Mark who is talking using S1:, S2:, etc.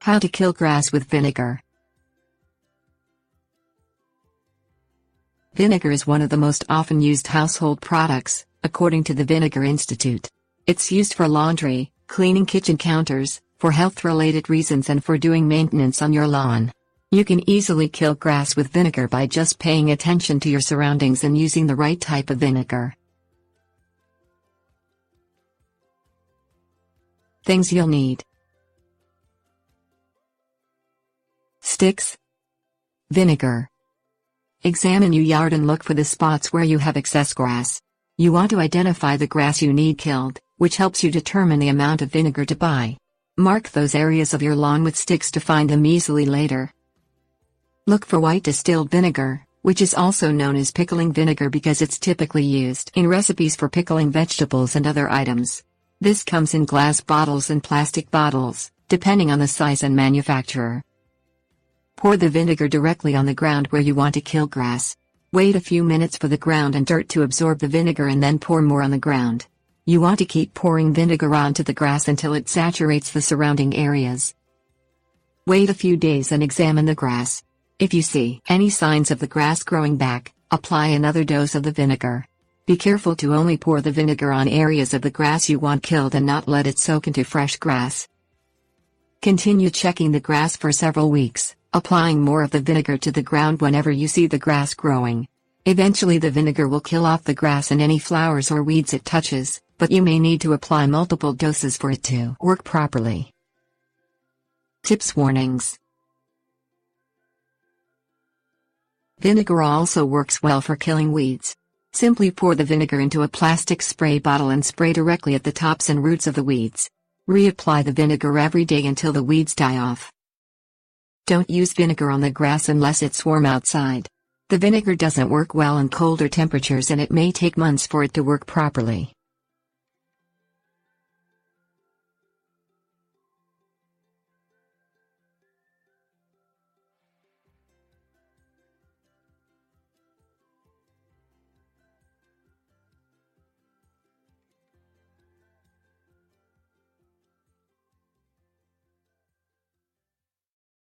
S1: How to kill grass with vinegar. Vinegar is one of the most often used household products, according to the Vinegar Institute. It's used for laundry, cleaning kitchen counters, for health-related reasons and for doing maintenance on your lawn. You can easily kill grass with vinegar by just paying attention to your surroundings and using the right type of vinegar. Things you'll need: sticks, vinegar. Examine your yard and look for the spots where you have excess grass. You want to identify the grass you need killed, which helps you determine the amount of vinegar to buy. Mark those areas of your lawn with sticks to find them easily later. Look for white distilled vinegar, which is also known as pickling vinegar because it's typically used in recipes for pickling vegetables and other items. This comes in glass bottles and plastic bottles, depending on the size and manufacturer. Pour the vinegar directly on the ground where you want to kill grass. Wait a few minutes for the ground and dirt to absorb the vinegar and then pour more on the ground. You want to keep pouring vinegar onto the grass until it saturates the surrounding areas. Wait a few days and examine the grass. If you see any signs of the grass growing back, apply another dose of the vinegar. Be careful to only pour the vinegar on areas of the grass you want killed and not let it soak into fresh grass. Continue checking the grass for several weeks, applying more of the vinegar to the ground whenever you see the grass growing. Eventually the vinegar will kill off the grass and any flowers or weeds it touches, but you may need to apply multiple doses for it to work properly. Tips: warnings. Vinegar also works well for killing weeds. Simply pour the vinegar into a plastic spray bottle and spray directly at the tops and roots of the weeds. Reapply the vinegar every day until the weeds die off. Don't use vinegar on the grass unless it's warm outside. The vinegar doesn't work well in colder temperatures and it may take months for it to work properly.